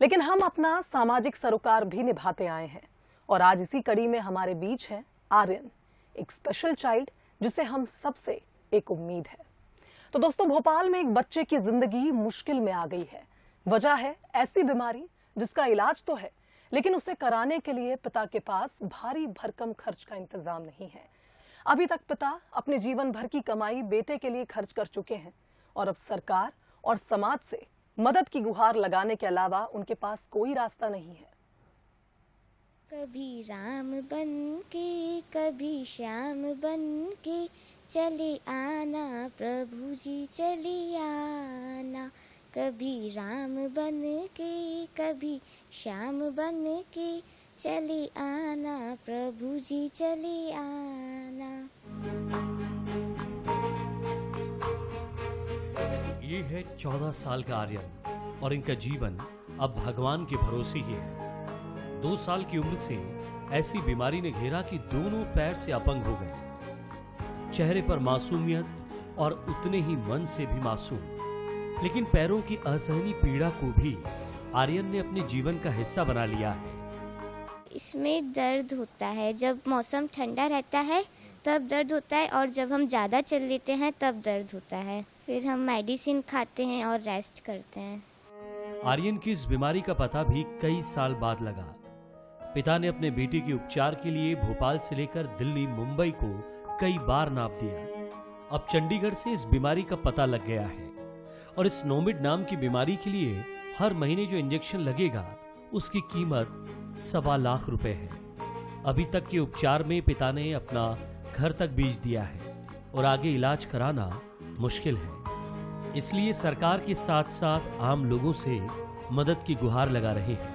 लेकिन हम अपना सामाजिक सरोकार भी निभाते आए हैं और आज इसी कड़ी में हमारे बीच है आर्यन, एक स्पेशल चाइल्ड जिसे हम सबसे एक उम्मीद है। तो दोस्तों, भोपाल में एक बच्चे की जिंदगी मुश्किल में आ गई है। वजह है ऐसी बीमारी जिसका इलाज तो है, लेकिन उसे कराने के लिए पिता के पास भारी भरकम खर्च का इंतजाम नहीं है। अभी तक पिता अपने जीवन भर की कमाई बेटे के लिए खर्च कर चुके हैं और अब सरकार और समाज से मदद की गुहार लगाने के अलावा उनके पास कोई रास्ता नहीं है। कभी राम बन के कभी श्याम बन के चले आना प्रभु जी चले आना। कभी राम बन के कभी श्याम बन के चले आना प्रभु जी चले आना। ये है 14 साल का आर्यन और इनका जीवन अब भगवान के भरोसे ही है। 2 साल की उम्र से ऐसी बीमारी ने घेरा कि दोनों पैर से अपंग हो गए। चेहरे पर मासूमियत और उतने ही मन से भी मासूम, लेकिन पैरों की असहनीय पीड़ा को भी आर्यन ने अपने जीवन का हिस्सा बना लिया है। इसमें दर्द होता है, जब मौसम ठंडा रहता है तब दर्द होता है और जब हम ज़्यादा चल लेते हैं तब दर्द होता है। फिर हम मेडिसिन खाते हैं और रेस्ट करते हैं। आर्यन की इस बीमारी का पता भी कई साल बाद लगा। पिता ने अपने बेटे के उपचार के लिए भोपाल से लेकर दिल्ली, मुंबई को कई बार नाप दिया। अब चंडीगढ़ से इस बीमारी का पता लग गया है और इस नोमिड नाम की बीमारी के लिए हर महीने जो इंजेक्शन लगेगा उसकी कीमत 1.25 लाख रुपए है। अभी तक के उपचार में पिता ने अपना घर तक बेच दिया है और आगे इलाज कराना मुश्किल है। इसलिए सरकार के साथ साथ आम लोगों से मदद की गुहार लगा रहे हैं।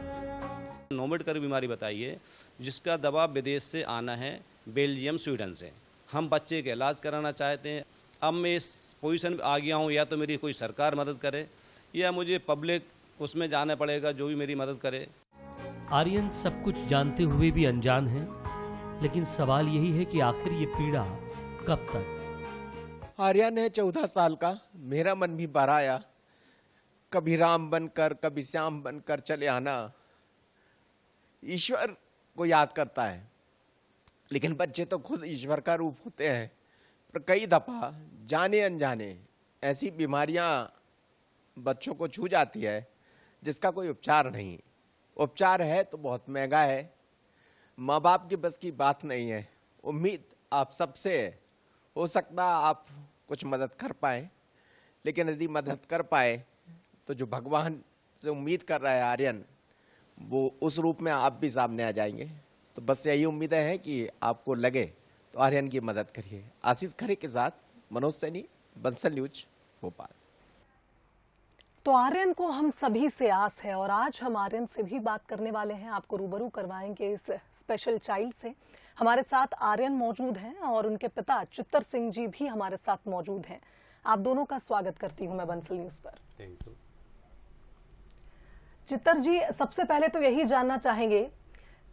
नोमिड कर बीमारी बताइए जिसका दवा विदेश से आना है, बेल्जियम, स्वीडन से। हम बच्चे का इलाज कराना चाहते हैं। अब मैं इस पोजीशन में आ गया हूँ, या तो मेरी कोई सरकार मदद करे या मुझे पब्लिक उसमें जाना पड़ेगा जो भी मेरी मदद करे। आर्यन सब कुछ जानते हुए भी अनजान है, लेकिन सवाल यही है कि आखिर ये पीड़ा कब तक। आर्यन है 14 साल का। मेरा मन भी भर आया। कभी राम बनकर कभी श्याम बनकर चले आना। ईश्वर को याद करता है, लेकिन बच्चे तो खुद ईश्वर का रूप होते हैं। पर कई दफा जाने अनजाने ऐसी बीमारियां बच्चों को छू जाती है जिसका कोई उपचार नहीं। उपचार है तो बहुत महंगा है। माँ बाप की बस की बात नहीं है। उम्मीद आप सबसे है। हो सकता आप कुछ मदद कर पाए, लेकिन यदि मदद कर पाए तो जो भगवान से उम्मीद कर रहा है आर्यन, वो उस रूप में आप भी सामने आ जाएंगे। तो बस यही उम्मीदें हैं कि आपको लगे तो आर्यन की मदद करिए। आशीष खरे के साथ मनोज सैनी, बंसल न्यूज, भोपाल। तो आर्यन को हम सभी से आस है और आज हम आर्यन से भी बात करने वाले हैं। आपको रूबरू करवाएंगे इस स्पेशल चाइल्ड से। हमारे साथ आर्यन मौजूद हैं और उनके पिता चित्तर सिंह जी भी हमारे साथ मौजूद हैं। आप दोनों का स्वागत करती हूं मैं बंसल न्यूज पर। Thank you. चित्तर जी, सबसे पहले तो यही जानना चाहेंगे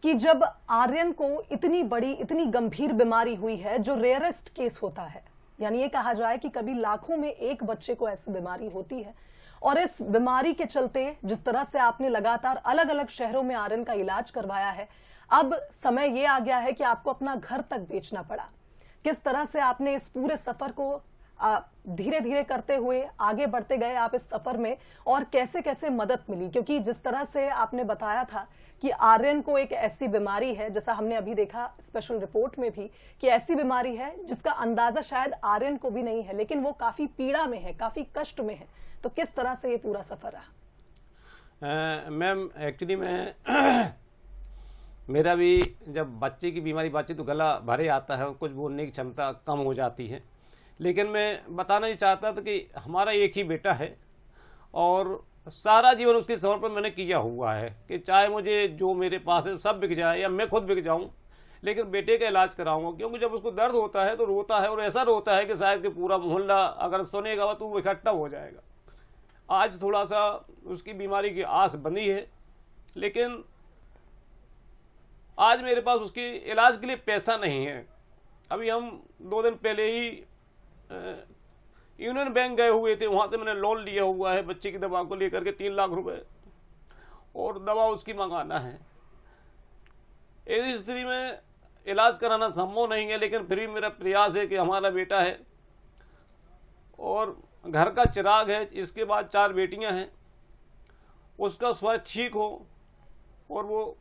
कि जब आर्यन को इतनी बड़ी, इतनी गंभीर बीमारी हुई है जो रेयरेस्ट केस होता है, यानी ये कहा जाए कि कभी लाखों में एक बच्चे को ऐसी बीमारी होती है, और इस बीमारी के चलते जिस तरह से आपने लगातार अलग अलग शहरों में आर्यन का इलाज करवाया है, अब समय ये आ गया है कि आपको अपना घर तक बेचना पड़ा। किस तरह से आपने इस पूरे सफर को धीरे धीरे करते हुए आगे बढ़ते गए आप इस सफर में, और कैसे कैसे मदद मिली? क्योंकि जिस तरह से आपने बताया था कि आर्यन को एक ऐसी बीमारी है, जैसा हमने अभी देखा स्पेशल रिपोर्ट में भी, कि ऐसी बीमारी है जिसका अंदाजा शायद आर्यन को भी नहीं है, लेकिन वो काफी पीड़ा में है, काफी कष्ट में है। तो किस तरह से ये पूरा सफर रहा? मैम, एक्चुअली मैं मेरा भी जब बच्चे की बीमारी बातचीत तो गला भरे आता है और कुछ बोलने की क्षमता कम हो जाती है, लेकिन मैं बताना ही चाहता था कि हमारा एक ही बेटा है और सारा जीवन उसके समर्पण मैंने किया हुआ है कि चाहे मुझे जो मेरे पास है सब बिक जाए या मैं खुद बिक जाऊं, लेकिन बेटे का इलाज कराऊंगा। क्योंकि जब उसको दर्द होता है तो रोता है, और ऐसा रोता है कि शायद कि पूरा मोहल्ला अगर सुनेगा तो वो इकट्ठा हो जाएगा। आज थोड़ा सा उसकी बीमारी की आस बनी है, लेकिन आज मेरे पास उसके इलाज के लिए पैसा नहीं है। अभी हम 2 दिन पहले ही यूनियन बैंक गए हुए थे, वहाँ से मैंने लोन लिया हुआ है बच्चे की दवा को लेकर के 3 लाख रुपए, और दवा उसकी मंगाना है। ऐसी स्थिति में इलाज कराना संभव नहीं है, लेकिन फिर भी मेरा प्रयास है कि हमारा बेटा है और घर का चिराग है, इसके बाद 4 बेटियां हैं, उसका स्वास्थ्य ठीक हो और वो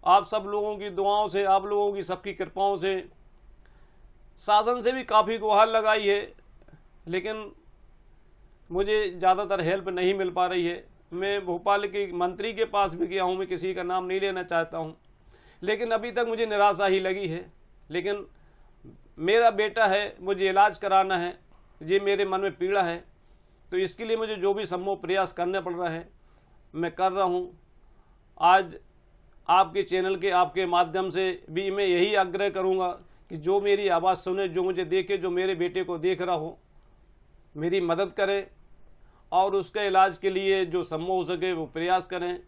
आप सब लोगों की दुआओं से, आप लोगों की सबकी कृपाओं से, शासन से भी काफ़ी गुहार लगाई है, लेकिन मुझे ज़्यादातर हेल्प नहीं मिल पा रही है। मैं भोपाल के मंत्री के पास भी गया हूँ, मैं किसी का नाम नहीं लेना चाहता हूँ, लेकिन अभी तक मुझे निराशा ही लगी है। लेकिन मेरा बेटा है, मुझे इलाज कराना है, ये मेरे मन में पीड़ा है, तो इसके लिए मुझे जो भी संभव प्रयास करना पड़ रहा है मैं कर रहा हूँ। आज आपके चैनल के आपके माध्यम से भी मैं यही आग्रह करूँगा कि जो मेरी आवाज़ सुने, जो मुझे देखे, जो मेरे बेटे को देख रहा हो, मेरी मदद करे और उसके इलाज के लिए जो संभव हो सके वो प्रयास करें।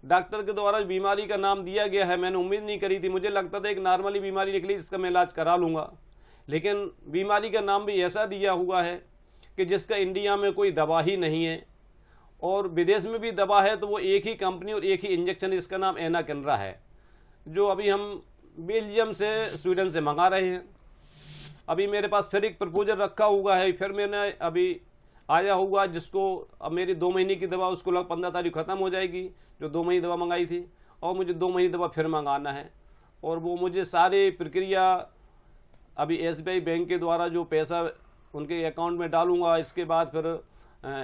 डॉक्टर के द्वारा बीमारी का नाम दिया गया है, मैंने उम्मीद नहीं करी थी, मुझे लगता था एक नॉर्मली बीमारी निकली जिसका मैं इलाज करा लूँगा, लेकिन बीमारी का नाम भी ऐसा दिया हुआ है कि जिसका इंडिया में कोई दवा ही नहीं है, और विदेश में भी दवा है तो वो एक ही कंपनी और एक ही इंजेक्शन, इसका नाम एनाकिनरा है, जो अभी हम बेल्जियम से, स्वीडन से मंगा रहे हैं। अभी मेरे पास फिर एक प्रपोजल रखा हुआ है, फिर मैंने अभी आया हुआ जिसको अब मेरी 2 महीने की दवा उसको लग 15 तारीख ख़त्म हो जाएगी, जो 2 महीने दवा मंगाई थी, और मुझे 2 महीने दवा फिर मंगाना है। और वो मुझे सारी प्रक्रिया अभी SBI बैंक के द्वारा जो पैसा उनके अकाउंट में डालूंगा, इसके बाद फिर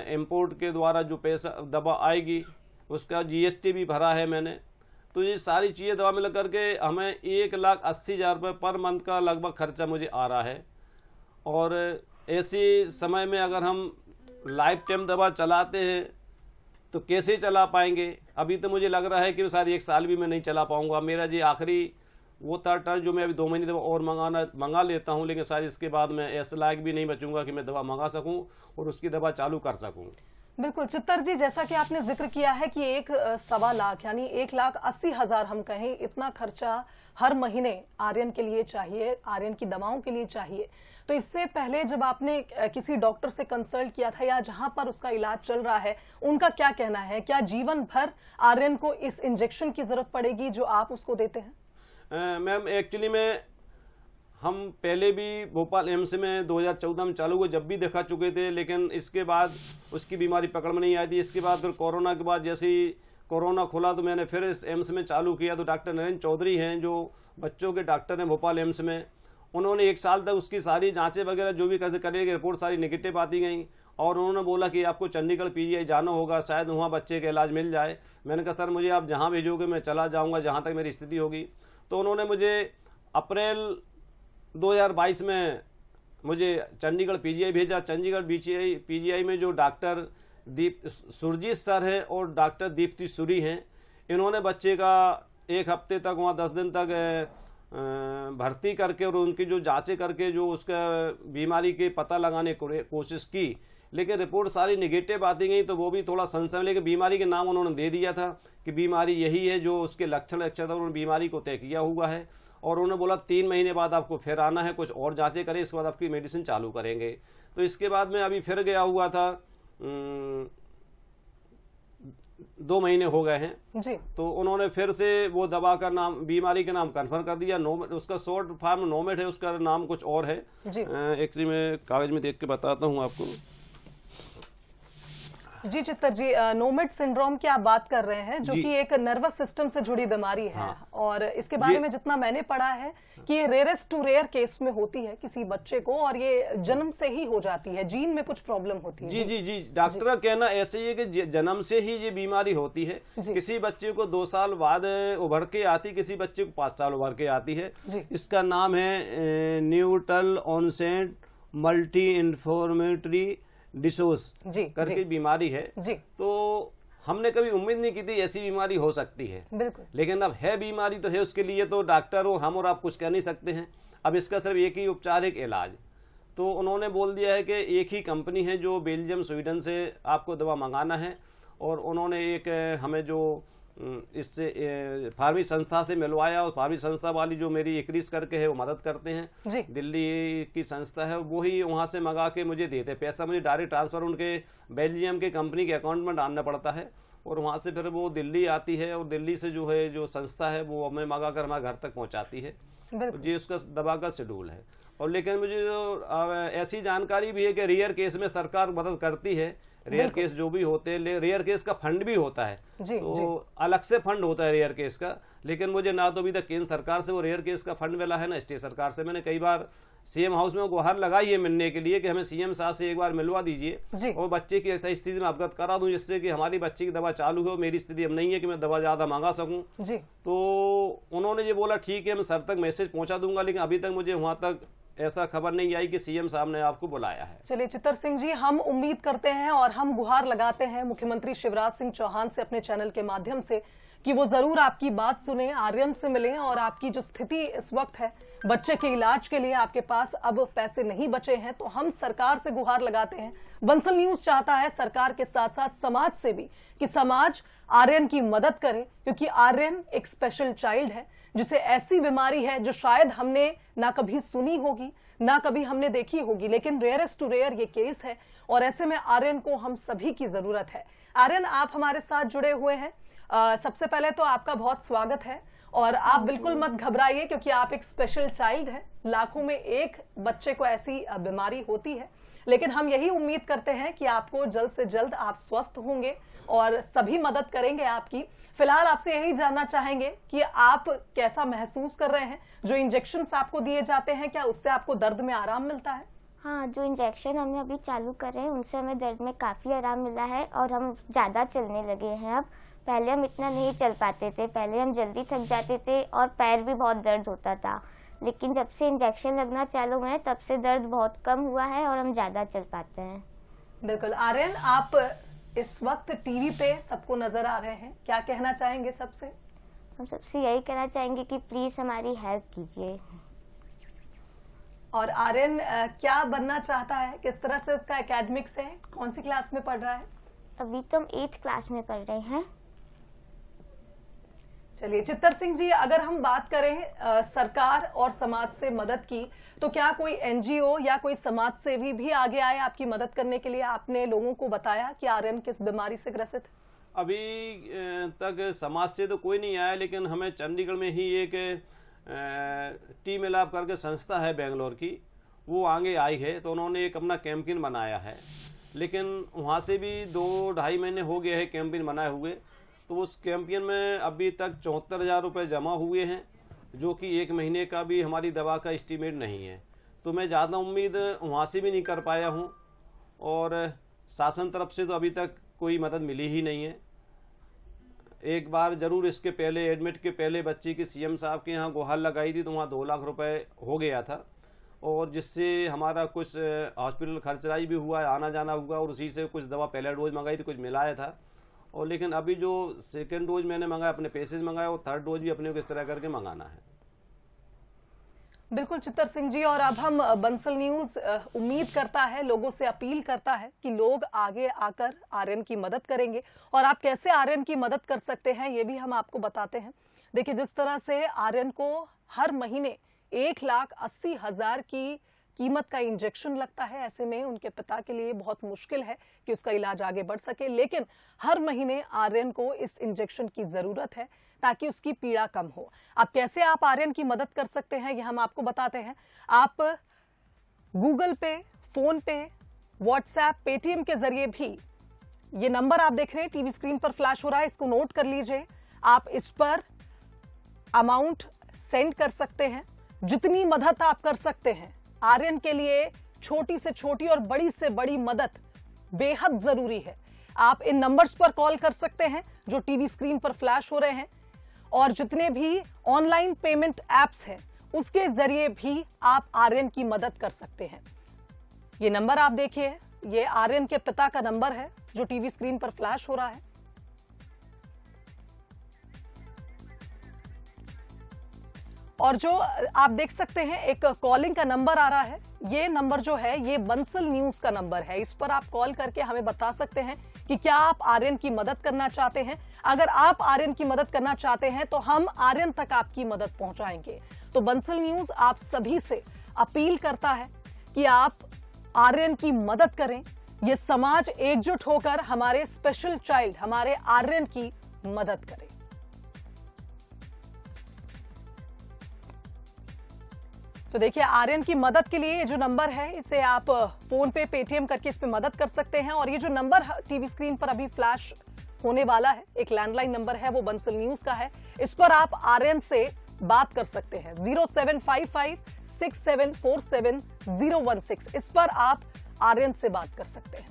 इम्पोर्ट के द्वारा जो पैसा दवा आएगी उसका GST भी भरा है मैंने। तो ये सारी चीज़ें दवा मिल करके हमें 1,80,000 रुपये पर मंथ का लगभग खर्चा मुझे आ रहा है। और ऐसे समय में अगर हम लाइफ टाइम दवा चलाते हैं तो कैसे चला पाएंगे? अभी तो मुझे लग रहा है कि शायद 1 साल भी मैं नहीं चला पाऊंगा। मेरा जी आखिरी वो टर्न जो मैं अभी 2 महीने दवा और मंगा लेता हूं, लेकिन शायद इसके बाद मैं ऐसे लायक भी नहीं बचूंगा कि मैं दवा मंगा सकूं और उसकी दवा चालू कर सकूं। बिल्कुल चित्तर जी, जैसा कि आपने जिक्र किया है कि 1.25 लाख यानी 1,80,000 हम कहें, इतना खर्चा हर महीने आर्यन के लिए चाहिए, आर्यन की दवाओं के लिए चाहिए। तो इससे पहले जब आपने किसी डॉक्टर से कंसल्ट किया था या जहां पर उसका इलाज चल रहा है, उनका क्या कहना है? क्या जीवन भर आर्यन को इस इंजेक्शन की जरूरत पड़ेगी जो आप उसको देते हैं? मैम एक्चुअली में हम पहले भी भोपाल एम्स में 2014 में चालू हुए जब भी दिखा चुके थे, लेकिन इसके बाद उसकी बीमारी पकड़ में नहीं आई थी। इसके बाद फिर कोरोना के बाद जैसे ही कोरोना खुला तो मैंने फिर इस एम्स में चालू किया। तो डॉक्टर नरेंद्र चौधरी हैं जो बच्चों के डॉक्टर हैं भोपाल एम्स में, उन्होंने 1 साल तक उसकी सारी जाँचें वगैरह जो भी करेगी रिपोर्ट सारी नेगेटिव आती गई, और उन्होंने बोला कि आपको चंडीगढ़ PGI जाना होगा, शायद वहाँ बच्चे का इलाज मिल जाए। मैंने कहा सर मुझे आप जहाँ भेजोगे मैं चला जाऊँगा जहाँ तक मेरी स्थिति होगी। तो उन्होंने मुझे अप्रैल 2022 में मुझे चंडीगढ़ PGI भेजा। चंडीगढ़ PGI में जो डॉक्टर सुरजीत सर हैं और डॉक्टर दीप्ति सूरी हैं, इन्होंने बच्चे का 1 हफ्ते तक वहाँ 10 दिन तक भर्ती करके और उनकी जो जांचें करके जो उसका बीमारी के पता लगाने की कोशिश की, लेकिन रिपोर्ट सारी नेगेटिव आती गई। तो वो भी थोड़ा संशय, लेकिन बीमारी के नाम उन्होंने दे दिया था कि बीमारी यही है जो उसके लक्षण था, उन्होंने बीमारी को तय किया हुआ है। और उन्होंने बोला 3 महीने बाद आपको फिर आना है, कुछ और जांचें करें, इसके बाद आपकी मेडिसिन चालू करेंगे। तो इसके बाद में अभी फिर गया हुआ था, 2 महीने हो गए हैं जी। तो उन्होंने फिर से वो दवा का नाम, बीमारी का नाम कन्फर्म कर दिया। उसका शॉर्ट फॉर्म नोमेट है, उसका नाम कुछ और है। एक्चुअली मैं कागज में देख के बताता हूँ आपको। जी चित्तर जी, नोमेड सिंड्रोम की आप बात कर रहे हैं, जो कि एक नर्वस सिस्टम से जुड़ी बीमारी है। हाँ। और इसके बारे में जितना मैंने पढ़ा है कि ये रेयरेस्ट टू रेयर केस में होती है किसी बच्चे को, और ये जन्म से ही हो जाती है, जीन में कुछ प्रॉब्लम होती है। जी जी जी, डॉक्टर का कहना ऐसे ही है कि जन्म से ही ये बीमारी होती है। किसी बच्चे को 2 साल बाद उभर के आती, किसी बच्चे को 5 साल उभर के आती है। इसका नाम है न्यूटल ऑनसेट मल्टी इन्फ्लेमेटरी डिसोस करके बीमारी है। तो हमने कभी उम्मीद नहीं की थी ऐसी बीमारी हो सकती है, बिल्कुल। लेकिन अब है बीमारी तो है, उसके लिए तो डॉक्टर हो, हम और आप कुछ कह नहीं सकते हैं। अब इसका सिर्फ एक ही उपचार, एक इलाज। तो उन्होंने बोल दिया है कि एक ही कंपनी है जो बेल्जियम स्वीडन से आपको दवा मंगाना है, और उन्होंने एक हमें जो इससे फार्मी संस्था से मिलवाया, और फार्मी संस्था वाली जो मेरी एक्रिस करके है वो मदद करते हैं, दिल्ली की संस्था है, वो ही वहाँ से मंगा के मुझे देते। पैसा मुझे डायरेक्ट ट्रांसफर उनके बेल्जियम के कंपनी के अकाउंट में डालना पड़ता है, और वहाँ से फिर वो दिल्ली आती है और दिल्ली से जो है जो संस्था है वो हमें मंगा कर हमारे घर तक पहुँचाती है। ये उसका दवा का शेड्यूल है। और लेकिन मुझे जो ऐसी जानकारी भी है कि रेयर केस में सरकार मदद करती है। रेयर केस जो भी होते हैं, रेयर केस का फंड भी होता है, तो अलग से फंड होता है रेयर केस का। लेकिन मुझे ना तो अभी तक केंद्र सरकार से वो रेयर केस का फंड मिला है, ना स्टेट सरकार से। मैंने कई बार सीएम हाउस में गुहार लगाई है मिलने के लिए कि हमें सीएम साहब से एक बार मिलवा दीजिए और बच्चे की स्थिति में अवगत करा दूं, जिससे कि हमारी बच्चे की दवा चालू हो। मेरी स्थिति अब नहीं है कि मैं दवा ज्यादा मंगा सकूं। तो उन्होंने ये बोला ठीक है मैं सर तक मैसेज पहुंचा दूंगा, लेकिन अभी तक मुझे वहां तक ऐसा खबर नहीं आई कि सीएम साहब ने आपको बुलाया है। चलिए चित्तर सिंह जी, हम उम्मीद करते हैं और हम गुहार लगाते हैं मुख्यमंत्री शिवराज सिंह चौहान से अपने चैनल के माध्यम से कि वो जरूर आपकी बात सुने, आर्यन से मिलें और आपकी जो स्थिति इस वक्त है बच्चे के इलाज के लिए आपके पास अब पैसे नहीं बचे हैं, तो हम सरकार से गुहार लगाते हैं। बंसल न्यूज चाहता है सरकार के साथ साथ समाज से भी कि समाज आर्यन की मदद करे, क्योंकि आर्यन एक स्पेशल चाइल्ड है जिसे ऐसी बीमारी है जो शायद हमने ना कभी सुनी होगी ना कभी हमने देखी होगी, लेकिन रेयरेस्ट टू रेयर ये केस है और ऐसे में आर्यन को हम सभी की जरूरत है। आर्यन, आप हमारे साथ जुड़े हुए हैं। सबसे पहले तो आपका बहुत स्वागत है और आप बिल्कुल मत घबराइए, क्योंकि आप एक स्पेशल चाइल्ड हैं। लाखों में एक बच्चे को ऐसी बीमारी होती है, लेकिन हम यही उम्मीद करते हैं कि आपको जल्द से जल्द आप स्वस्थ होंगे और सभी मदद करेंगे आपकी। फिलहाल आपसे यही जानना चाहेंगे कि आप कैसा महसूस कर रहे हैं? जो इंजेक्शन्स आपको दिए जाते हैं, क्या उससे आपको दर्द में आराम मिलता है? हाँ, जो इंजेक्शन हमने अभी चालू करे हैं उनसे हमें दर्द में काफ़ी आराम मिला है और हम ज़्यादा चलने लगे हैं अब। पहले हम इतना नहीं चल पाते थे, पहले हम जल्दी थक जाते थे और पैर भी बहुत दर्द होता था, लेकिन जब से इंजेक्शन लगना चालू हुए तब से दर्द बहुत कम हुआ है और हम ज़्यादा चल पाते हैं। बिल्कुल। आर्यन, आप इस वक्त टीवी पे सबको नजर आ रहे हैं, क्या कहना चाहेंगे सबसे? हम सबसे यही कहना चाहेंगे कि प्लीज़ हमारी हेल्प कीजिए। और आर्यन क्या बनना चाहता है? किस तरह से उसका एकेडमिक्स है? कौन सी क्लास में पढ़ रहा है? अभी तो हम 8th क्लास में पढ़ रहे हैं। चलिए चित्तर सिंह जी, अगर हम बात करें सरकार और समाज से मदद की, तो क्या कोई एनजीओ या कोई समाज सेवी भी आगे आए आपकी मदद करने के लिए? आपने लोगों को बताया कि आर्यन किस बीमारी से ग्रसित है? अभी तक समाज से तो कोई नहीं आया, लेकिन हमें चंडीगढ़ में ही एक टीम मिलाप करके संस्था है बेंगलोर की, वो आगे आई है, तो उन्होंने एक अपना कैंपेन बनाया है। लेकिन वहाँ से भी 2-2.5 महीने हो गए हैं कैंपेन बनाए हुए, तो उस कैंपेन में अभी तक 74,000 रुपये जमा हुए हैं, जो कि 1 महीने का भी हमारी दवा का एस्टीमेट नहीं है। तो मैं ज़्यादा उम्मीद वहाँ से भी नहीं कर पाया हूँ और शासन तरफ से तो अभी तक कोई मदद मिली ही नहीं है। एक बार जरूर इसके पहले एडमिट के पहले बच्ची की सीएम साहब के यहाँ गुहार लगाई थी, तो वहाँ 2 लाख रुपए हो गया था, और जिससे हमारा कुछ हॉस्पिटल खर्चराई भी हुआ, आना जाना हुआ, और उसी से कुछ दवा पहला डोज मंगाई थी, कुछ मिलाया था। और लेकिन अभी जो सेकेंड डोज मैंने मंगाया, अपने पैसे से मंगाया, और 3rd डोज भी अपने को इस तरह करके मंगाना है। बिल्कुल चित्तर सिंह जी, और अब हम बंसल न्यूज उम्मीद करता है, लोगों से अपील करता है कि लोग आगे आकर आर्यन की मदद करेंगे। और आप कैसे आर्यन की मदद कर सकते हैं ये भी हम आपको बताते हैं। देखिए, जिस तरह से आर्यन को हर महीने 1,80,000 की कीमत का इंजेक्शन लगता है, ऐसे में उनके पिता के लिए बहुत मुश्किल है कि उसका इलाज आगे बढ़ सके, लेकिन हर महीने आर्यन को इस इंजेक्शन की जरूरत है ताकि उसकी पीड़ा कम हो। अब कैसे आप आर्यन की मदद कर सकते हैं ये हम आपको बताते हैं। आप गूगल पे, फोन पे, व्हाट्सएप, पेटीएम के जरिए भी, ये नंबर आप देख रहे हैं टीवी स्क्रीन पर फ्लैश हो रहा है, इसको नोट कर लीजिए। आप इस पर अमाउंट सेंड कर सकते हैं। जितनी मदद आप कर सकते हैं, आर्यन के लिए छोटी से छोटी और बड़ी से बड़ी मदद बेहद जरूरी है। आप इन नंबर्स पर कॉल कर सकते हैं जो टीवी स्क्रीन पर फ्लैश हो रहे हैं, और जितने भी ऑनलाइन पेमेंट एप्स हैं उसके जरिए भी आप आर्यन की मदद कर सकते हैं। ये नंबर आप देखिए, ये आर्यन के पिता का नंबर है जो टीवी स्क्रीन पर फ्लैश हो रहा है। और जो आप देख सकते हैं एक कॉलिंग का नंबर आ रहा है, ये नंबर जो है ये बंसल न्यूज का नंबर है। इस पर आप कॉल करके हमें बता सकते हैं कि क्या आप आर्यन की मदद करना चाहते हैं। अगर आप आर्यन की मदद करना चाहते हैं तो हम आर्यन तक आपकी मदद पहुंचाएंगे। तो बंसल न्यूज आप सभी से अपील करता है कि आप आर्यन की मदद करें, ये समाज एकजुट होकर हमारे स्पेशल चाइल्ड, हमारे आर्यन की मदद करे। तो देखिए, आर्यन की मदद के लिए ये जो नंबर है, इसे आप फोन पे, पेटीएम करके इस पे मदद कर सकते हैं। और ये जो नंबर टीवी स्क्रीन पर अभी फ्लैश होने वाला है, एक लैंडलाइन नंबर है, वो बंसल न्यूज का है। इस पर आप आर्यन से बात कर सकते हैं। 07556747 016, इस पर आप आर्यन से बात कर सकते हैं।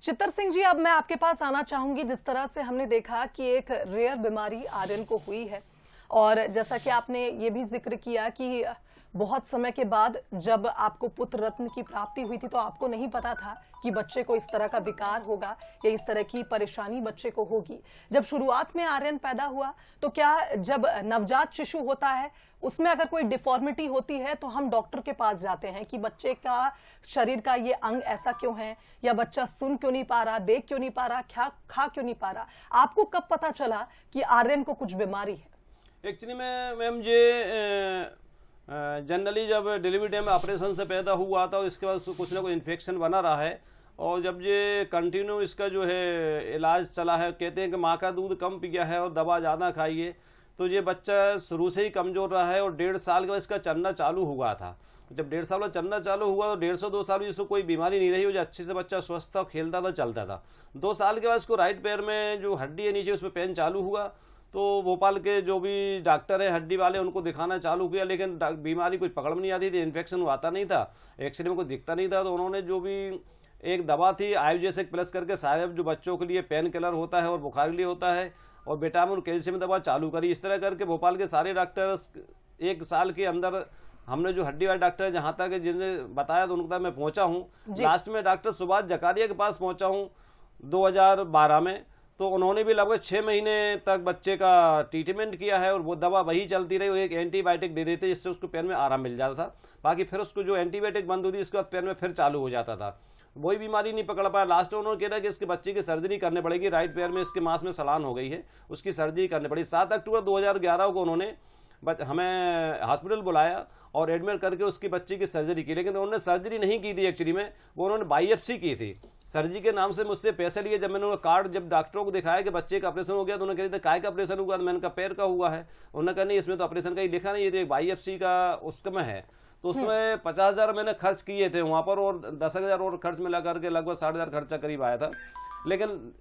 चित्तर सिंह जी, अब मैं आपके पास आना चाहूंगी। जिस तरह से हमने देखा कि एक रेयर बीमारी आर्यन को हुई है, और जैसा कि आपने ये भी जिक्र किया कि बहुत समय के बाद जब आपको पुत्र रत्न की प्राप्ति हुई थी, तो आपको नहीं पता था कि बच्चे को इस तरह का विकार होगा या इस तरह की परेशानी बच्चे को होगी। जब शुरुआत में आर्यन पैदा हुआ, तो क्या जब नवजात शिशु होता है उसमें अगर कोई डिफॉर्मिटी होती है तो हम डॉक्टर के पास जाते हैं कि बच्चे का शरीर का ये अंग ऐसा क्यों है, या बच्चा सुन क्यों नहीं पा रहा, देख क्यों नहीं पा रहा, खा क्यों नहीं पा रहा? आपको कब पता चला कि आर्यन को कुछ बीमारी है? एक्चुअली में मैम, ये जनरली जब डिलीवरी टाइम ऑपरेशन से पैदा हुआ था, इसके बाद कुछ ना कुछ इन्फेक्शन बना रहा है, और जब ये कंटिन्यू इसका जो है इलाज चला है, कहते हैं कि माँ का दूध कम पिया है और दवा ज़्यादा खाइए, तो ये बच्चा शुरू से ही कमज़ोर रहा है। और 1.5 साल के बाद इसका चलना चालू हुआ था। जब 1.5 साल में चलना चालू हुआ, तो 1.5-2 साल इसको कोई बीमारी नहीं रही, जो अच्छे से बच्चा स्वस्थ था, खेलता था, चलता था। 2 साल के बाद इसको राइट पैर में जो हड्डी है नीचे, उसमें पेन चालू हुआ। तो भोपाल के जो भी डॉक्टर है हड्डी वाले, उनको दिखाना चालू किया, लेकिन बीमारी कुछ पकड़ में नहीं आती थी, इन्फेक्शन आता नहीं था, एक्सरे में कुछ दिखता नहीं था। तो उन्होंने जो भी एक दवा थी आयुर्वेदिक प्लस करके, सारे जो बच्चों के लिए पेन किलर होता है और बुखार के लिए होता है, और विटामिन कैल्शियम दवा चालू करी। इस तरह करके भोपाल के सारे डॉक्टर 1 साल के अंदर, हमने जो हड्डी वाले डॉक्टर जहाँ तक जिन्हें बताया तो उनके तक मैं पहुंचा हूँ। लास्ट में डॉक्टर सुभाष जकारिया के पास पहुंचा हूँ 2012 में। तो उन्होंने भी लगभग 6 महीने तक बच्चे का ट्रीटमेंट किया है, और वो दवा वही चलती रही। वो एक एंटीबायोटिक दे देते जिससे उसको पैर में आराम मिल जाता था। बाकी फिर उसको जो एंटीबायोटिक बंद होती, इसके बाद पैर में फिर चालू हो जाता था। वही बीमारी नहीं पकड़ पाया। लास्ट में उन्होंने कहा कि इसके बच्चे की सर्जरी करनी पड़ेगी, राइट पैर में इसके मांस में सलान हो गई है, उसकी सर्जरी करनी पड़ी। 7 अक्टूबर 2011 को उन्होंने हमें हॉस्पिटल बुलाया और एडमिट करके उसकी बच्ची की सर्जरी की। लेकिन उन्होंने सर्जरी नहीं की थी एक्चुअली में, वो उन्होंने बायोप्सी की थी। सर्जरी के नाम से मुझसे पैसे लिए। जब मैंने कार्ड जब डॉक्टरों को दिखाया कि बच्चे का ऑपरेशन हो गया, तो उन्होंने कहा काय का ऑपरेशन हुआ? तो मैंने कहा पैर का हुआ है। उन्होंने कहा नहीं, इसमें तो ऑपरेशन का ही लिखा नहीं, ये तो बायोप्सी का उसमें है। तो उसमें 50,000 मैंने खर्च किए थे वहाँ पर, और 10,000 और खर्च मिला करके लगभग 60,000 खर्चा करीब आया था। लेकिन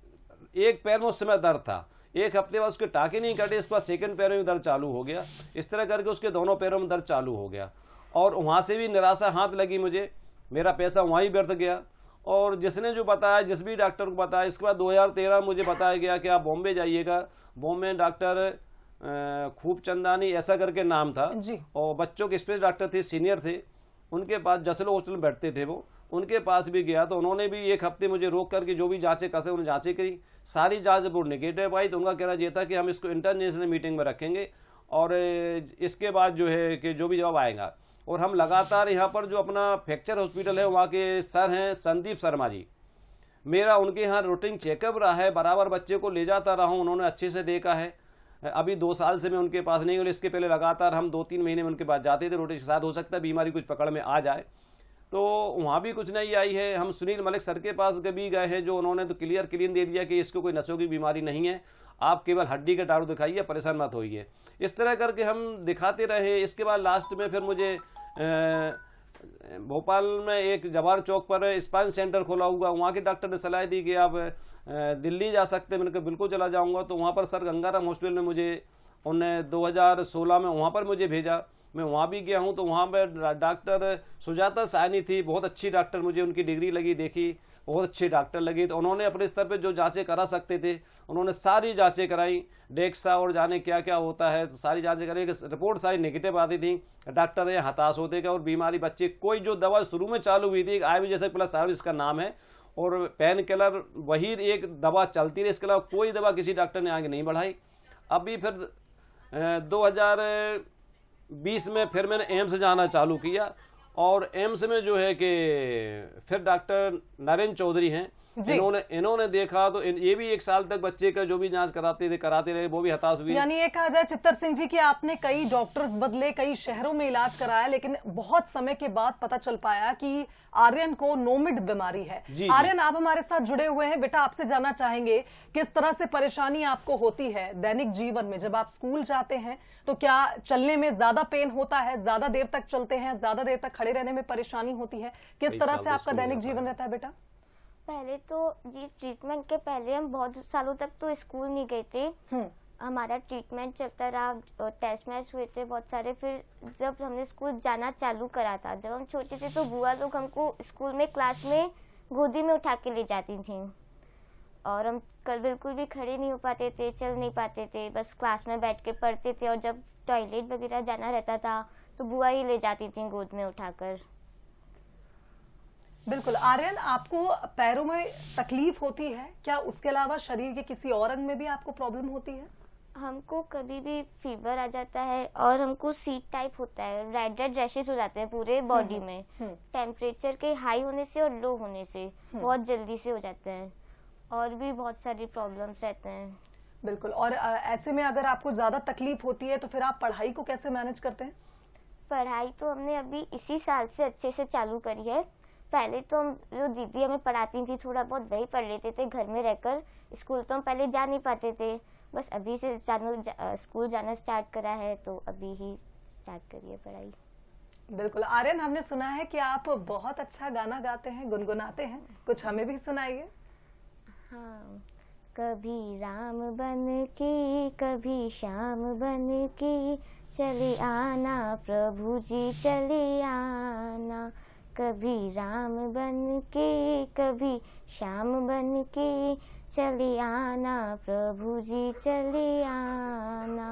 एक पैर में उस समय दर्द था। 1 हफ्ते बाद उसके टाके नहीं कटे, इसके बाद सेकंड पैर में दर्द चालू हो गया। इस तरह करके उसके दोनों पैरों में दर्द चालू हो गया, और वहाँ से भी निराशा हाथ लगी मुझे। मेरा पैसा वहाँ ही व्यर्थ गया। और जिसने जो बताया, जिस भी डॉक्टर को बताया, इसके बाद 2013 मुझे बताया गया कि आप बॉम्बे जाइएगा। बॉम्बे डॉक्टर खूब चंदानी ऐसा करके नाम था, और बच्चों के स्पेशल डॉक्टर थे, सीनियर थे, उनके पास जसलो हॉस्पिटल में बैठते थे वो, उनके पास भी गया। तो उन्होंने भी 1 हफ्ते मुझे रोक करके जो भी जांचें कर सकते उन्होंने जांचें करी। सारी जांच रिपोर्ट नेगेटिव आई। तो उनका कहना यह था कि हम इसको इंटरनेशनल मीटिंग में रखेंगे, और इसके बाद जो है कि जो भी जवाब आएगा। और हम लगातार यहाँ पर जो अपना फ्रैक्चर हॉस्पिटल है, वहाँ के सर हैं संदीप शर्मा जी, मेरा उनके यहाँ रूटीन चेकअप रहा है, बराबर बच्चे को ले जाता रहा हूँ, उन्होंने अच्छे से देखा है। अभी 2 साल से मैं उनके पास नहीं हूँ, इसके पहले लगातार हम 2-3 महीने में उनके पास जाते थे रोटी के साथ। हो सकता है बीमारी कुछ पकड़ में आ जाए, तो वहाँ भी कुछ नहीं आई है। हम सुनील मलिक सर के पास भी गए हैं, जो उन्होंने तो क्लीन दे दिया कि इसको कोई नसों की बीमारी नहीं है, आप केवल हड्डी के टाड़ू दिखाइए, परेशान मत होइए। इस तरह करके हम दिखाते रहे। इसके बाद लास्ट में फिर मुझे भोपाल में एक जवाहर चौक पर स्पाइन सेंटर खोला हुआ, वहाँ के डॉक्टर ने सलाह दी कि आप दिल्ली जा सकते हैं। मैंने कहा बिल्कुल चला जाऊँगा। तो वहाँ पर सर गंगाराम हॉस्पिटल में मुझे उन्होंने 2016 में वहाँ पर मुझे भेजा। मैं वहाँ भी गया हूँ। तो वहाँ पर डॉक्टर सुजाता साहनी थी, बहुत अच्छी डॉक्टर, मुझे उनकी डिग्री लगी, देखी, बहुत अच्छे डॉक्टर लगे। तो उन्होंने अपने स्तर पे जो जांचें करा सकते थे उन्होंने सारी जांचें कराई, डेक्सा और जाने क्या क्या होता है, तो सारी जांचें कराई। रिपोर्ट सारी नेगेटिव आती थी। डॉक्टर ये हताश होते गए, और बीमारी बच्चे कोई जो दवा शुरू में चालू हुई थी, आयुर्वेदिक प्लस सर्विस का नाम है, और पेन किलर वही एक दवा चलती रही, इसके अलावा कोई दवा किसी डॉक्टर ने आगे नहीं बढ़ाई। अभी फिर 2020 में फिर मैंने एम्स जाना चालू किया, और एम्स में जो है कि फिर डॉक्टर नरेंद्र चौधरी हैं, जी। इन्होंने देखा तो ये भी 1 साल तक बच्चे का जो भी जांच कराते रहे, वो भी हताश हुए। यानी ये कहा जाए चित्तर सिंह जी कि आपने कई डॉक्टर्स बदले, कई शहरों में इलाज कराया, लेकिन बहुत समय के बाद पता चल पाया कि आर्यन को नोमिड बीमारी है। जी, आर्यन, आप हमारे साथ जुड़े हुए हैं। बेटा, आपसे जानना चाहेंगे किस तरह से परेशानी आपको होती है दैनिक जीवन में। जब आप स्कूल जाते हैं तो क्या चलने में ज्यादा पेन होता है, ज्यादा देर तक चलते हैं, ज्यादा देर तक खड़े रहने में परेशानी होती है? किस तरह से आपका दैनिक जीवन रहता है बेटा? पहले तो जी ट्रीटमेंट के पहले हम बहुत सालों तक तो स्कूल नहीं गए थे। हमारा ट्रीटमेंट चलता रहा, टेस्ट मैच हुए थे बहुत सारे। फिर जब हमने स्कूल जाना चालू करा था, जब हम छोटे थे, तो बुआ लोग हमको स्कूल में क्लास में गोदी में उठा के ले जाती थी और हम कल बिल्कुल भी खड़े नहीं हो पाते थे, चल नहीं पाते थे, बस क्लास में बैठ के पढ़ते थे। और जब टॉयलेट वगैरह जाना रहता था तो बुआ ही ले जाती थी गोद में उठाकर। बिल्कुल। आर्यन, आपको पैरों में तकलीफ होती है क्या? उसके अलावा शरीर के किसी और अंग में भी आपको प्रॉब्लम होती है? हमको कभी भी फीवर आ जाता है और हमको सीट टाइप होता है, रेड रेड रैशेस हो जाते हैं पूरे बॉडी में। टेम्परेचर के हाई होने से और लो होने से बहुत जल्दी से हो जाते हैं, और भी बहुत सारी प्रॉब्लम्स रहते हैं। बिल्कुल। और ऐसे में अगर आपको ज्यादा तकलीफ होती है तो फिर आप पढ़ाई को कैसे मैनेज करते हैं? पढ़ाई तो हमने अभी इसी साल से अच्छे से चालू करी है। पहले तो हम जो दीदी हमें पढ़ाती थी थोड़ा बहुत वही पढ़ लेते थे घर में रहकर। स्कूल तो हम पहले जा नहीं पाते थे, बस अभी से स्कूल जाना स्टार्ट करा है, तो अभी ही स्टार्ट करी है पढ़ाई। बिल्कुल। आर्यन, हमने सुना है कि आप बहुत अच्छा गाना गाते हैं, गुनगुनाते हैं, कुछ हमें भी सुनाइए। हाँ, कभी राम बन के कभी श्याम बन के चले आना प्रभु जी चले आना। कभी राम बन के कभी श्याम बन के चले आना प्रभु जी चले आना।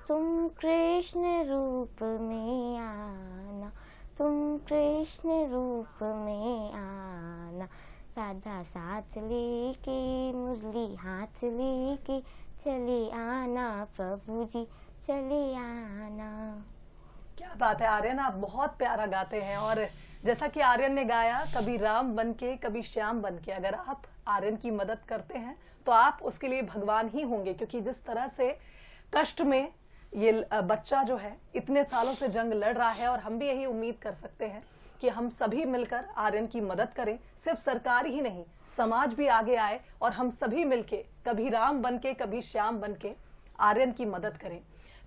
तुम कृष्ण रूप में आना, तुम कृष्ण रूप में आना। राधा साथ लेके मुरली हाथ लेके चले आना प्रभु जी चले आना। क्या बात है आर्यन, आप बहुत प्यारा गाते हैं। और जैसा कि आर्यन ने गाया, कभी राम बन के कभी श्याम बन के, अगर आप आर्यन की मदद करते हैं तो आप उसके लिए भगवान ही होंगे। क्योंकि जिस तरह से कष्ट में ये बच्चा जो है इतने सालों से जंग लड़ रहा है, और हम भी यही उम्मीद कर सकते हैं कि हम सभी मिलकर आर्यन की मदद करें। सिर्फ सरकार ही नहीं, समाज भी आगे आए और हम सभी मिलके कभी राम बन के कभी श्याम बन के आर्यन की मदद करें।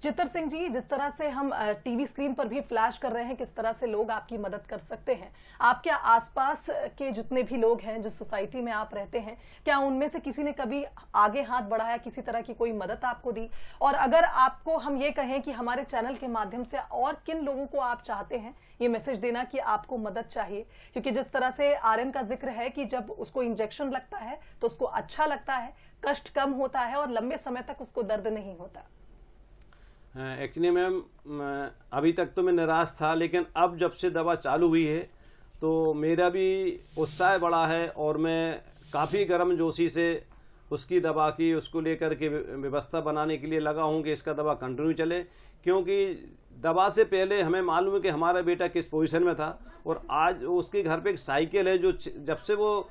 चित्तर सिंह जी, जिस तरह से हम टीवी स्क्रीन पर भी फ्लैश कर रहे हैं किस तरह से लोग आपकी मदद कर सकते हैं, आपके आसपास के जितने भी लोग हैं, जिस सोसाइटी में आप रहते हैं, क्या उनमें से किसी ने कभी आगे हाथ बढ़ाया, किसी तरह की कोई मदद आपको दी? और अगर आपको हम ये कहें कि हमारे चैनल के माध्यम से और किन लोगों को आप चाहते हैं ये मैसेज देना कि आपको मदद चाहिए? क्योंकि जिस तरह से आर्यन का जिक्र है कि जब उसको इंजेक्शन लगता है तो उसको अच्छा लगता है, कष्ट कम होता है और लंबे समय तक उसको दर्द नहीं होता। एक्चुअली मैम, अभी तक तो मैं निराश था, लेकिन अब जब से दवा चालू हुई है तो मेरा भी उत्साह बढ़ा है और मैं काफ़ी गर्मजोशी से उसकी दवा की उसको लेकर के व्यवस्था बनाने के लिए लगा हूँ कि इसका दवा कंटिन्यू चले। क्योंकि दवा से पहले हमें मालूम है कि हमारा बेटा किस पोजीशन में था, और आज उसके घर पे एक साइकिल है जो जब से वो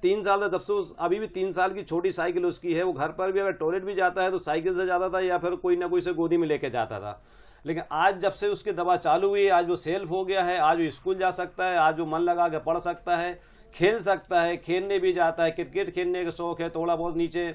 3 साल था तब से अभी भी 3 साल की छोटी साइकिल उसकी है। वो घर पर भी अगर टॉयलेट भी जाता है तो साइकिल से जाता था या फिर कोई ना कोई से गोदी में लेके जाता था। लेकिन आज जब से उसकी दवा चालू हुई, आज वो सेल्फ हो गया है, आज वो स्कूल जा सकता है, आज वो मन लगा के पढ़ सकता है, खेल सकता है, खेलने भी जाता है, क्रिकेट खेलने का शौक है, थोड़ा बहुत नीचे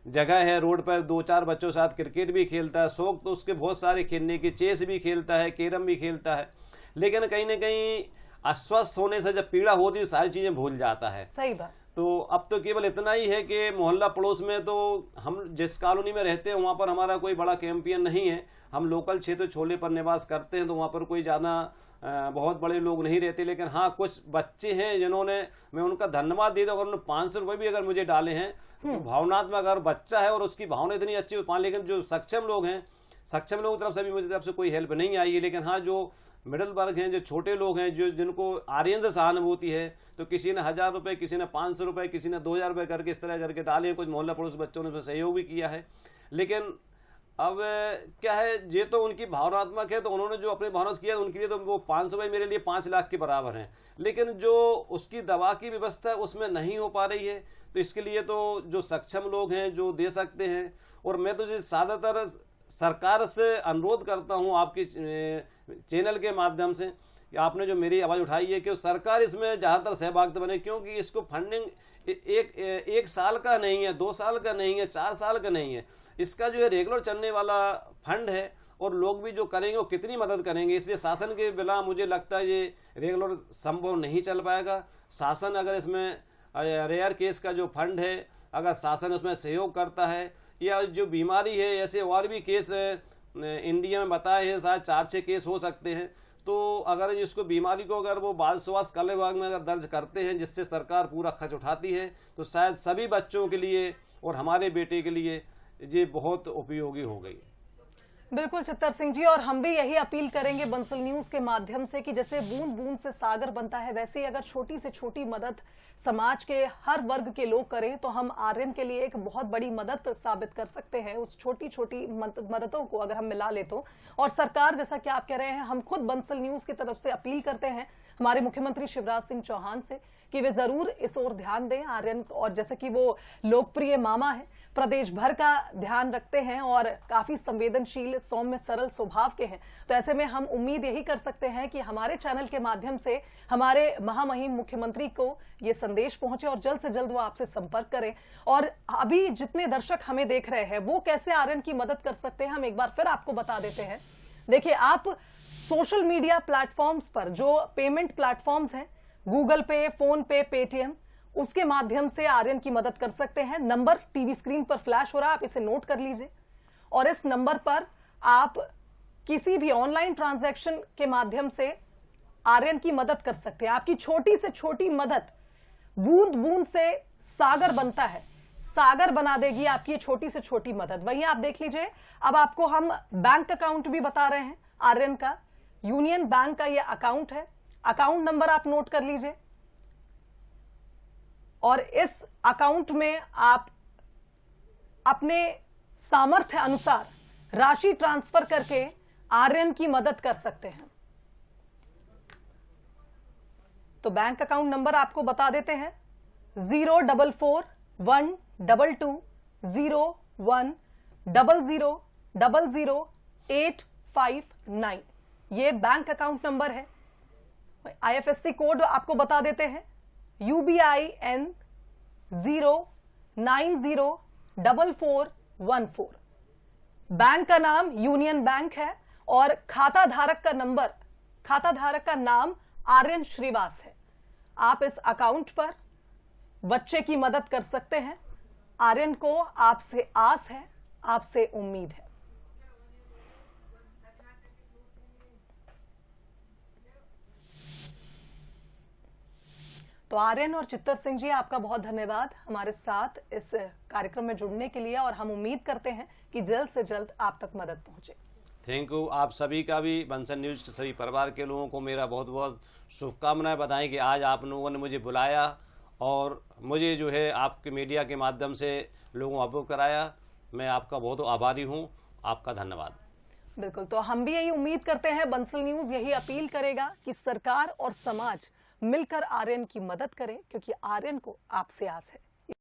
जगह है रोड पर 2-4 बच्चों के साथ क्रिकेट भी खेलता है। शौक तो उसके बहुत सारे खेलने की, चेस भी खेलता है, कैरम भी खेलता है। लेकिन कहीं ना कहीं अस्वस्थ होने से जब पीड़ा होती है सारी चीजें भूल जाता है। सही बात। तो अब तो केवल इतना ही है कि मोहल्ला पड़ोस में तो हम जिस कॉलोनी में रहते हैं वहाँ पर हमारा कोई बड़ा कैंपियन नहीं है। हम लोकल क्षेत्र छोले पर निवास करते हैं, तो वहाँ पर कोई ज़्यादा बहुत बड़े लोग नहीं रहते। लेकिन हाँ, कुछ बच्चे हैं जिन्होंने, मैं उनका धन्यवाद देता हूँ, अगर उन्होंने 500 रुपये भी अगर मुझे डाले हैं तो भावनात्मक, अगर बच्चा है और उसकी भावना इतनी अच्छी हो। लेकिन जो सक्षम लोग हैं, सक्षम लोगों की तरफ से भी मुझे तरफ से कोई हेल्प नहीं आई है। लेकिन हाँ, जो मिडिल वर्ग हैं, जो छोटे लोग हैं, जो जिनको आर्यन से सहानुभूति है, तो किसी ने 1000 रुपये, किसी ने 500 रुपये, किसी ने 2000 रुपये करके इस तरह करके डाले हैं। कुछ मोहल्ला पड़ोस बच्चों ने उसमें सहयोग भी किया है। लेकिन अब क्या है, ये तो उनकी भावनात्मक है, तो उन्होंने जो अपने भावना से किया उनके लिए तो वो 500 भाई मेरे लिए 5 लाख के बराबर हैं। लेकिन जो उसकी दवा की व्यवस्था है उसमें नहीं हो पा रही है, तो इसके लिए तो जो सक्षम लोग हैं जो दे सकते हैं। और मैं तो ज़्यादातर सरकार से अनुरोध करता हूं आपकी चैनल के माध्यम से कि आपने जो मेरी आवाज़ उठाई है कि सरकार इसमें ज़्यादातर सहभागिता बने, क्योंकि इसको फंडिंग एक साल का नहीं है, 2 साल का नहीं है, 4 साल का नहीं है, इसका जो है रेगुलर चलने वाला फंड है। और लोग भी जो करेंगे वो कितनी मदद करेंगे, इसलिए शासन के बिना मुझे लगता है ये रेगुलर संभव नहीं चल पाएगा। शासन अगर इसमें रेयर केस का जो फंड है अगर शासन उसमें सहयोग करता है, या जो बीमारी है ऐसे और भी केस इंडिया में बताए हैं, शायद 4-6 केस हो सकते हैं, तो अगर इसको बीमारी को अगर वो बाल स्वास्थ्य कल्याण विभाग में अगर दर्ज करते हैं जिससे सरकार पूरा खर्च उठाती है, तो शायद सभी बच्चों के लिए और हमारे बेटे के लिए ये बहुत उपयोगी हो गई। बिल्कुल चित्तर सिंह जी, और हम भी यही अपील करेंगे बंसल न्यूज के माध्यम से कि जैसे बूंद बूंद से सागर बनता है, वैसे ही अगर छोटी से छोटी मदद समाज के हर वर्ग के लोग करें तो हम आर्यन के लिए एक बहुत बड़ी मदद साबित कर सकते हैं। उस छोटी छोटी मददों को अगर हम मिला ले तो, और सरकार जैसा कि आप कह रहे हैं, हम खुद बंसल न्यूज की तरफ से अपील करते हैं हमारे मुख्यमंत्री शिवराज सिंह चौहान से कि वे जरूर इस ओर ध्यान दें आर्यन, और जैसे कि वो लोकप्रिय मामा है, प्रदेश भर का ध्यान रखते हैं और काफी संवेदनशील, सौम्य, सरल स्वभाव के हैं, तो ऐसे में हम उम्मीद यही कर सकते हैं कि हमारे चैनल के माध्यम से हमारे महामहिम मुख्यमंत्री को ये संदेश पहुंचे और जल्द से जल्द वो आपसे संपर्क करें। और अभी जितने दर्शक हमें देख रहे हैं वो कैसे आर्यन की मदद कर सकते हैं, हम एक बार फिर आपको बता देते हैं। देखिए, आप सोशल मीडिया प्लेटफॉर्म्स पर जो पेमेंट प्लेटफॉर्म्स हैं, गूगल पे, फोन पे, पेटीएम, उसके माध्यम से आर्यन की मदद कर सकते हैं। नंबर टीवी स्क्रीन पर फ्लैश हो रहा है, आप इसे नोट कर लीजिए, और इस नंबर पर आप किसी भी ऑनलाइन ट्रांजैक्शन के माध्यम से आर्यन की मदद कर सकते हैं। आपकी छोटी से छोटी मदद बूंद बूंद से सागर बनता है, सागर बना देगी आपकी ये छोटी से छोटी मदद। वहीं आप देख लीजिए, अब आपको हम बैंक अकाउंट भी बता रहे हैं आर्यन का। यूनियन बैंक का ये अकाउंट है, अकाउंट नंबर आप नोट कर लीजिए, और इस अकाउंट में आप अपने सामर्थ्य अनुसार राशि ट्रांसफर करके आर्यन की मदद कर सकते हैं। तो बैंक अकाउंट नंबर आपको बता देते हैं, 044120100000859। ये बैंक अकाउंट नंबर है। IFSC कोड आपको बता देते हैं, UBIN 0904414। बैंक का नाम यूनियन बैंक है और खाता धारक का नाम आर्यन श्रीवास है। आप इस अकाउंट पर बच्चे की मदद कर सकते हैं। आर्यन को आपसे आस है, आपसे उम्मीद है। तो आर्यन और चित्तर सिंह जी, आपका बहुत धन्यवाद हमारे साथ इस कार्यक्रम में जुड़ने के लिए, और हम उम्मीद करते हैं कि जल्द से जल्द आप तक मदद पहुंचे। Thank you. आप सभी का भी, बंसल न्यूज के सभी परिवार के लोगों को मेरा बहुत बहुत शुभकामनाएं बताएं कि आज आप लोगों ने मुझे बुलाया और मुझे जो है आपके मीडिया के माध्यम से लोगों को अवगत कराया। मैं आपका बहुत आभारी हूं। आपका धन्यवाद। बिल्कुल, तो हम भी यही उम्मीद करते हैं, बंसल न्यूज यही अपील करेगा कि सरकार और समाज मिलकर आर्यन की मदद करें, क्योंकि आर्यन को आपसे आस है।